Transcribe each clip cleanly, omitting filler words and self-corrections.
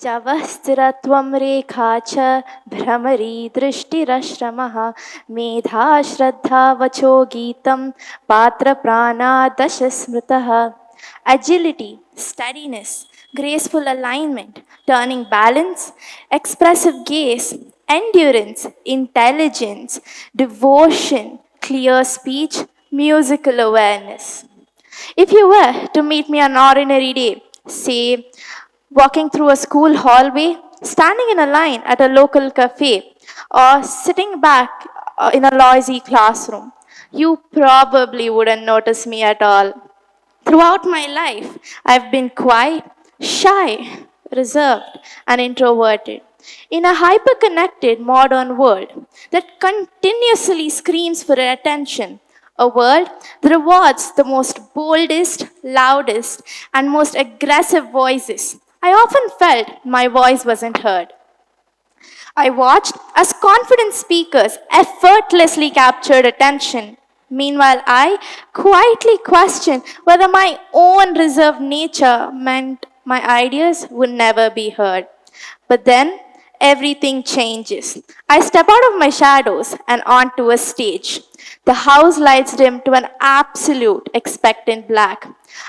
जवस्थिरत्वं रेखा च भ्रमरी दृष्टिरश्रमः मेधा श्रद्धा वचो गीतं पात्रप्राणादश स्मृतः. Agility, steadiness, graceful alignment, turning balance, expressive gaze, endurance, intelligence, devotion, clear speech, musical awareness. If you were to meet me on an ordinary day, say walking through a school hallway, standing in a line at a local cafe, or sitting back in a noisy classroom, you probably wouldn't notice me at all. Throughout my life, I've been quiet, shy, reserved, and introverted. In a hyper-connected modern world that continuously screams for attention, a world that rewards the most boldest, loudest, and most aggressive voices, I often felt my voice wasn't heard. I watched as confident speakers effortlessly captured attention. Meanwhile, I quietly questioned whether my own reserved nature meant my ideas would never be heard. But then, everything changes. I step out of my shadows and onto a stage. The house lights dim to an absolute expectant black.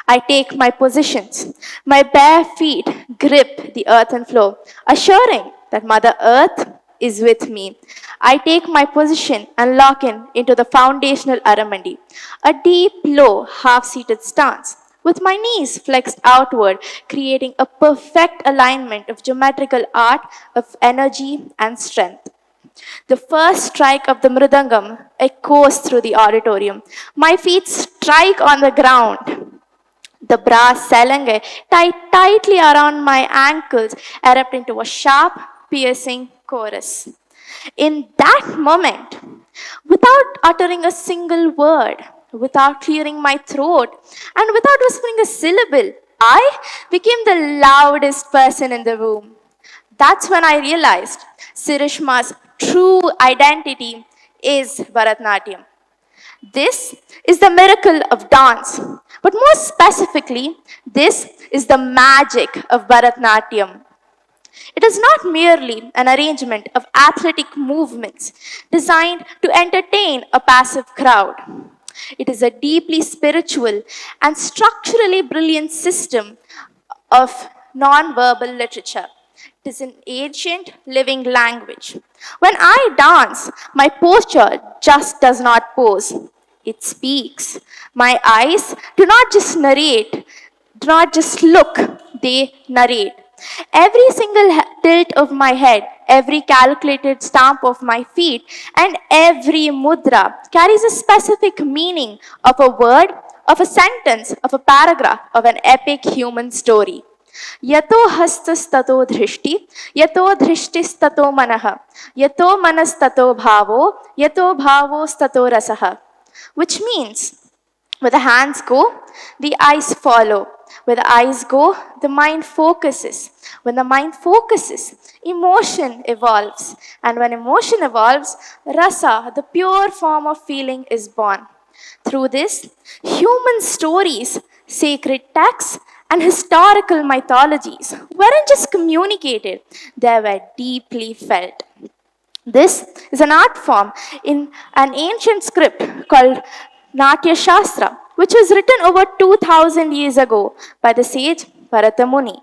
I take my positions. My bare feet grip the earthen floor, assuring that Mother Earth is with me. I take my position and lock in into the foundational aramandi, a deep, low, half-seated stance, with my knees flexed outward, creating a perfect alignment of geometrical art, of energy and strength. The first strike of the mridangam echoes through the auditorium. My feet strike on the ground. The brass salangai tied tightly around my ankles erupt into a sharp, piercing chorus. In that moment, without uttering a single word, without clearing my throat, and without whispering a syllable, I became the loudest person in the room. That's when I realized Sirishma's true identity is Bharatanatyam. This is the miracle of dance. But more specifically, this is the magic of Bharatanatyam. It is not merely an arrangement of athletic movements designed to entertain a passive crowd. It is a deeply spiritual and structurally brilliant system of non-verbal literature. It is an ancient living language. When I dance, my posture just does not pose. It speaks. My eyes do not just look, they narrate. Every single tilt of my head, every calculated stamp of my feet, and every mudra carries a specific meaning of a word, of a sentence, of a paragraph, of an epic human story. Yato hastastato dhrishti, yato dhrishtistato manaha, yato manastato bhavo, yato bhavo stato rasaha. Which means, where the hands go, the eyes follow. Where the eyes go, the mind focuses. When the mind focuses, emotion evolves. And when emotion evolves, rasa, the pure form of feeling, is born. Through this, human stories, sacred texts, and historical mythologies weren't just communicated, they were deeply felt. This is an art form in an ancient script called Natya Shastra, which was written over 2000 years ago by the sage Bharatanatyam.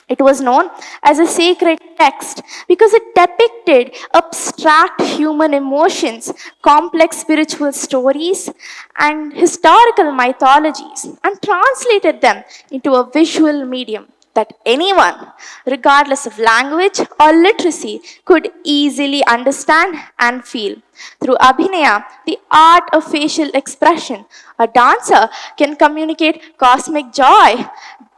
It was known as a sacred text because it depicted abstract human emotions, complex spiritual stories, and historical mythologies, and translated them into a visual medium that anyone, regardless of language or literacy, could easily understand and feel. Through abhinaya, the art of facial expression, a dancer can communicate cosmic joy,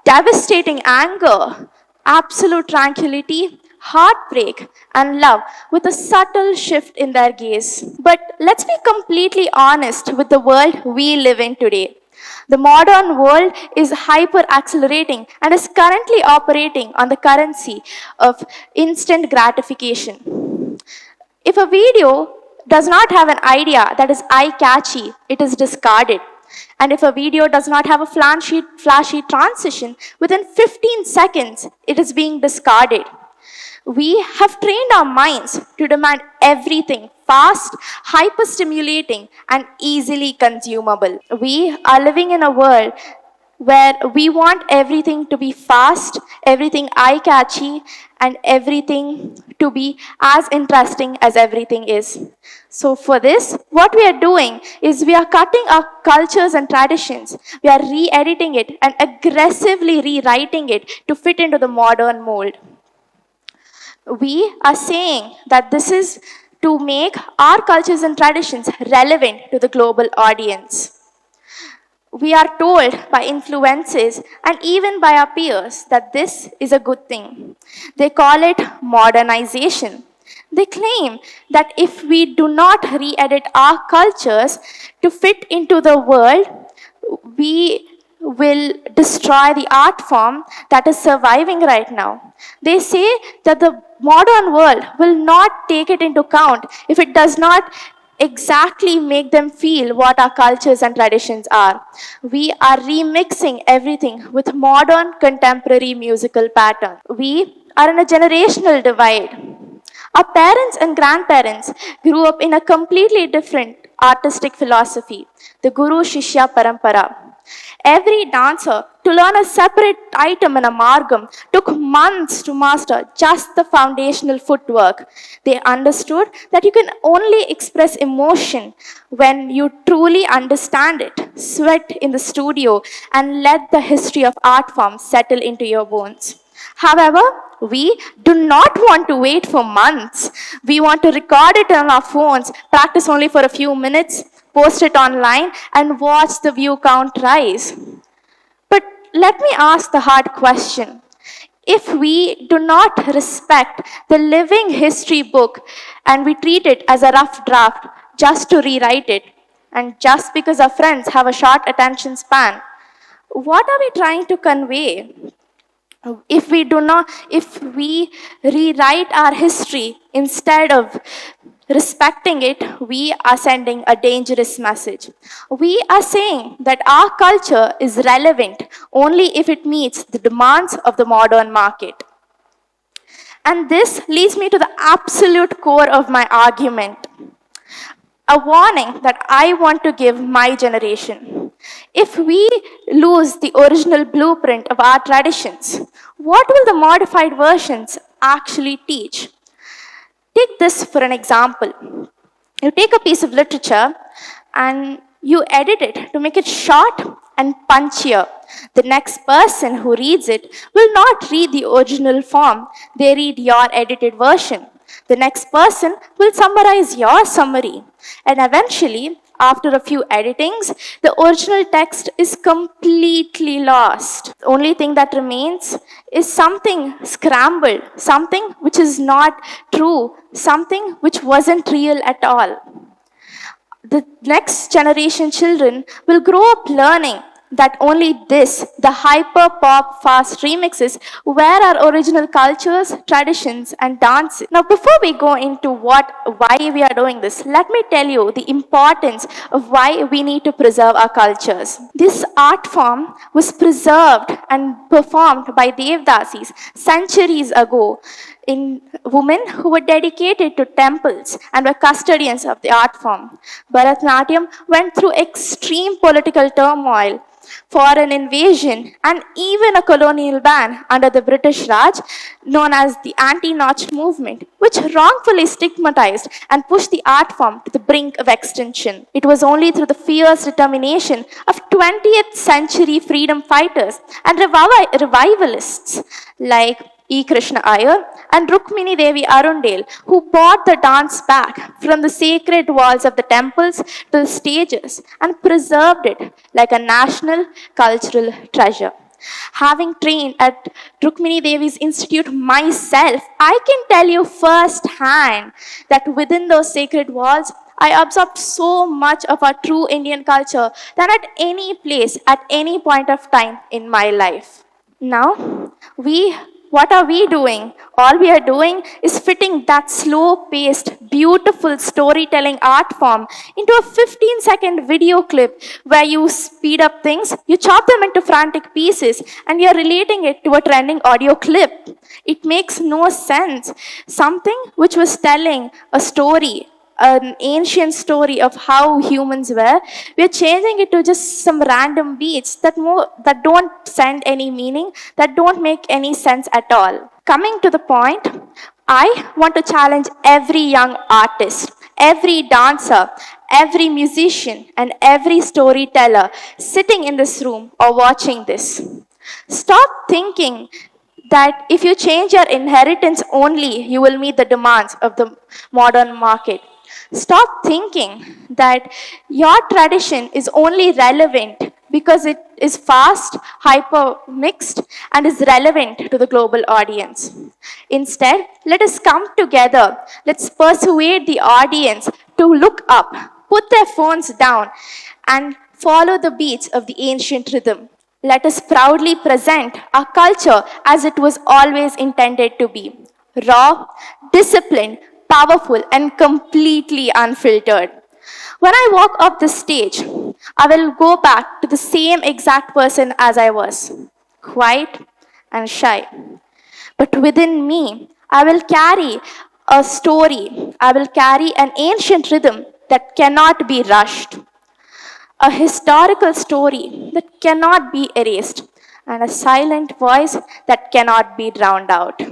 devastating anger, absolute tranquility, heartbreak, and love with a subtle shift in their gaze. But let's be completely honest with the world we live in today. The modern world is hyper accelerating and is currently operating on the currency of instant gratification. If a video does not have an idea that is eye catchy, it is discarded. And if a video does not have a flashy transition, within 15 seconds, it is being discarded. We have trained our minds to demand everything fast, hyper-stimulating, and easily consumable. We are living in a world where we want everything to be fast, everything eye-catchy, and everything to be as interesting as everything is. So for this, what we are doing is we are cutting our cultures and traditions. We are re-editing it and aggressively rewriting it to fit into the modern mold. We are saying that this is to make our cultures and traditions relevant to the global audience. We are told by influences and even by our peers that this is a good thing. They call it modernization. They claim that if we do not re-edit our cultures to fit into the world, we will destroy the art form that is surviving right now. They say that the modern world will not take it into account if it does not exactly make them feel what our cultures and traditions are. We are remixing everything with modern contemporary musical patterns. We are in a generational divide. Our parents and grandparents grew up in a completely different artistic philosophy, the Guru Shishya Parampara. Every dancer to learn a separate item in a margam took months to master just the foundational footwork. They understood that you can only express emotion when you truly understand it, sweat in the studio, and let the history of art form settle into your bones. However, we do not want to wait for months. We want to record it on our phones, practice only for a few minutes, post it online, and watch the view count rise. But let me ask the hard question. If we do not respect the living history book and we treat it as a rough draft just to rewrite it, and just because our friends have a short attention span, what are we trying to convey? If we rewrite our history instead of respecting it, we are sending a dangerous message. We are saying that our culture is relevant only if it meets the demands of the modern market. And this leads me to the absolute core of my argument. A warning that I want to give my generation. If we lose the original blueprint of our traditions, what will the modified versions actually teach? Take this for an example. You take a piece of literature and you edit it to make it short and punchier. The next person who reads it will not read the original form, they read your edited version. The next person will summarize your summary. And eventually, after a few editings, the original text is completely lost. The only thing that remains is something scrambled, something which is not true, something which wasn't real at all. The next generation children will grow up learning that only this, the hyper pop fast remixes, were our original cultures, traditions, and dances. Now, before we go into why we are doing this, let me tell you the importance of why we need to preserve our cultures. This art form was preserved and performed by Devdasis centuries ago in women who were dedicated to temples and were custodians of the art form. Bharatanatyam went through extreme political turmoil, foreign invasion, and even a colonial ban under the British Raj, known as the anti-Nazi movement, which wrongfully stigmatized and pushed the art form to the brink of extinction. It was only through the fierce determination of 20th century freedom fighters and revivalists like E. Krishna Iyer and Rukmini Devi Arundale, who brought the dance back from the sacred walls of the temples to the stages and preserved it like a national cultural treasure. Having trained at Rukmini Devi's Institute myself, I can tell you firsthand that within those sacred walls, I absorbed so much of our true Indian culture than at any place, at any point of time in my life. Now, we What are we doing? All we are doing is fitting that slow paced, beautiful storytelling art form into a 15-second video clip where you speed up things, you chop them into frantic pieces, and you're relating it to a trending audio clip. It makes no sense. Something which was telling a story, an ancient story of how humans were, we're changing it to just some random beats that don't send any meaning, that don't make any sense at all. Coming to the point, I want to challenge every young artist, every dancer, every musician, and every storyteller sitting in this room or watching this. Stop thinking that if you change your inheritance only, you will meet the demands of the modern market. Stop thinking that your tradition is only relevant because it is fast, hyper mixed, and is relevant to the global audience. Instead, let us come together. Let's persuade the audience to look up, put their phones down, and follow the beats of the ancient rhythm. Let us proudly present our culture as it was always intended to be: raw, disciplined, powerful, and completely unfiltered. When I walk off the stage, I will go back to the same exact person as I was, quiet and shy. But within me, I will carry a story, I will carry an ancient rhythm that cannot be rushed, a historical story that cannot be erased, and a silent voice that cannot be drowned out.